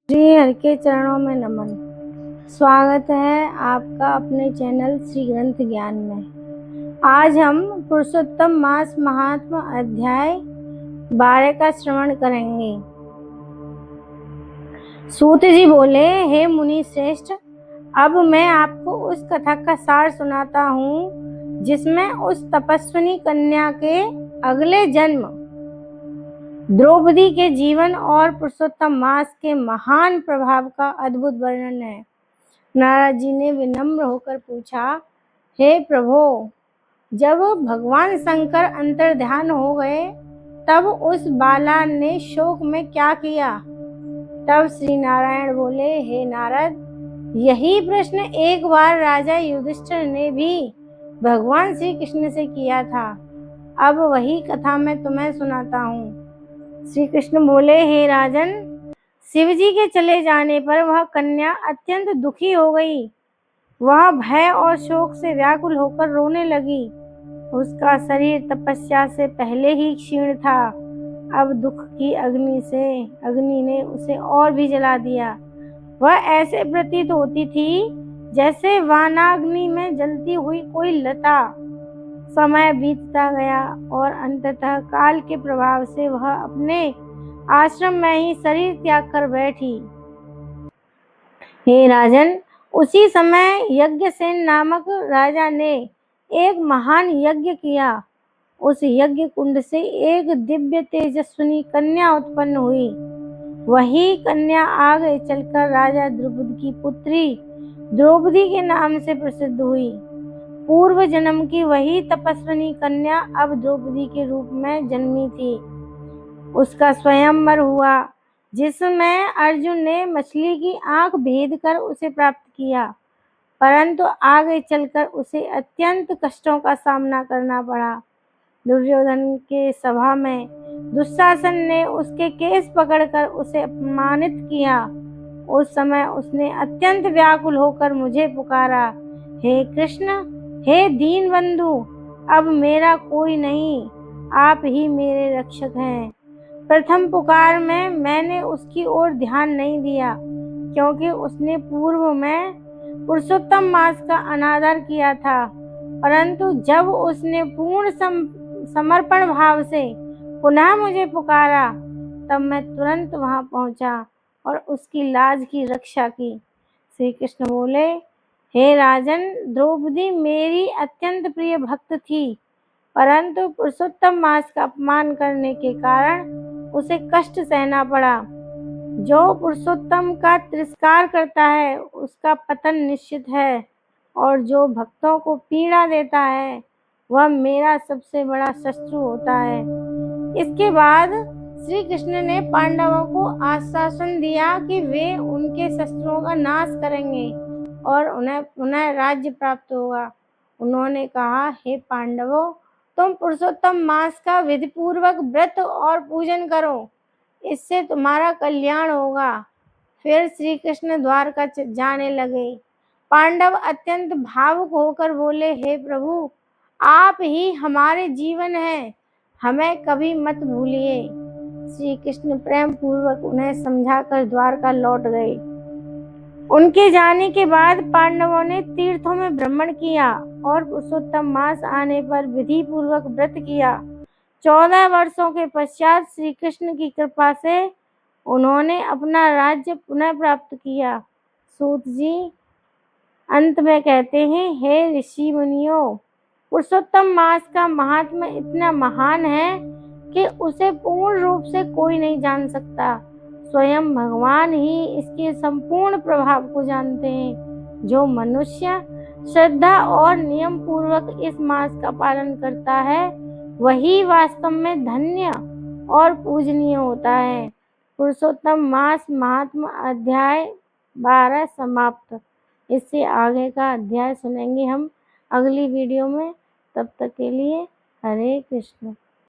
श्री हरि के चरणों में नमन। स्वागत है आपका अपने चैनल श्री ग्रंथ ज्ञान में। आज हम पुरुषोत्तम मास महात्मा अध्याय 12 का श्रवण करेंगे। सूत जी बोले, हे मुनि श्रेष्ठ, अब मैं आपको उस कथा का सार सुनाता हूँ जिसमें उस तपस्विनी कन्या के अगले जन्म द्रौपदी के जीवन और पुरुषोत्तम मास के महान प्रभाव का अद्भुत वर्णन है। नारद जी ने विनम्र होकर पूछा, हे प्रभो, जब भगवान शंकर अंतर्ध्यान हो गए तब उस बाला ने शोक में क्या किया? तब श्री नारायण बोले, हे नारद, यही प्रश्न एक बार राजा युधिष्ठिर ने भी भगवान श्री कृष्ण से किया था। अब वही कथा मैं तुम्हें सुनाता हूँ। श्री कृष्ण बोले, हे राजन, शिव जी के चले जाने पर वह कन्या अत्यंत दुखी हो गई। वह भय और शोक से व्याकुल होकर रोने लगी। उसका शरीर तपस्या से पहले ही क्षीण था। अब दुख की अग्नि ने उसे और भी जला दिया। वह ऐसे प्रतीत होती थी जैसे वानाग्नि में जलती हुई कोई लता। समय बीतता गया और अंततः काल के प्रभाव से वह अपने आश्रम में ही शरीर त्याग कर बैठी। हे राजन, उसी समय यज्ञसेन नामक राजा ने एक महान यज्ञ किया। उस यज्ञ कुंड से एक दिव्य तेजस्विनी कन्या उत्पन्न हुई। वही कन्या आगे चलकर राजा द्रुपद की पुत्री द्रौपदी के नाम से प्रसिद्ध हुई। पूर्व जन्म की वही तपस्विनी कन्या अब द्रौपदी के रूप में जन्मी थी। उसका स्वयंवर हुआ जिसमें अर्जुन ने मछली की आंख भेद कर उसे प्राप्त किया, परंतु आगे चलकर उसे अत्यंत कष्टों का सामना करना पड़ा। दुर्योधन के सभा में दुशासन ने उसके केस पकड़कर उसे अपमानित किया। उस समय उसने अत्यंत व्याकुल होकर मुझे पुकारा, हे कृष्ण, हे दीन बंधु, अब मेरा कोई नहीं, आप ही मेरे रक्षक हैं। प्रथम पुकार में मैंने उसकी ओर ध्यान नहीं दिया क्योंकि उसने पूर्व में पुरुषोत्तम मास का अनादर किया था, परंतु जब उसने पूर्ण समर्पण भाव से पुनः मुझे पुकारा तब मैं तुरंत वहां पहुंचा और उसकी लाज की रक्षा की। श्री कृष्ण बोले, हे राजन, द्रौपदी मेरी अत्यंत प्रिय भक्त थी, परंतु पुरुषोत्तम मास का अपमान करने के कारण उसे कष्ट सहना पड़ा। जो पुरुषोत्तम का तिरस्कार करता है उसका पतन निश्चित है, और जो भक्तों को पीड़ा देता है वह मेरा सबसे बड़ा शत्रु होता है। इसके बाद श्री कृष्ण ने पांडवों को आश्वासन दिया कि वे उनके शत्रुओं का नाश करेंगे और उन्हें पुनः राज्य प्राप्त होगा। उन्होंने कहा, हे पांडवों, तुम पुरुषोत्तम मास का विधिपूर्वक व्रत और पूजन करो, इससे तुम्हारा कल्याण होगा। फिर श्री कृष्ण द्वारका जाने लगे। पांडव अत्यंत भावुक होकर बोले, हे प्रभु, आप ही हमारे जीवन हैं, हमें कभी मत भूलिए। श्री कृष्ण प्रेम पूर्वक उन्हें समझाकर द्वारका लौट गए। उनके जाने के बाद पांडवों ने तीर्थों में भ्रमण किया और पुरुषोत्तम मास आने पर विधि पूर्वक व्रत किया। 14 वर्षों के पश्चात श्री कृष्ण की कृपा से उन्होंने अपना राज्य पुनः प्राप्त किया। सूत जी अंत में कहते हैं, हे ऋषि मुनियों, पुरुषोत्तम मास का महात्म्य इतना महान है कि उसे पूर्ण रूप से कोई नहीं जान सकता। स्वयं भगवान ही इसके संपूर्ण प्रभाव को जानते हैं। जो मनुष्य श्रद्धा और नियम पूर्वक इस मास का पालन करता है वही वास्तव में धन्य और पूजनीय होता है। पुरुषोत्तम मास महात्मा अध्याय 12 समाप्त। इससे आगे का अध्याय सुनेंगे हम अगली वीडियो में। तब तक के लिए हरे कृष्ण।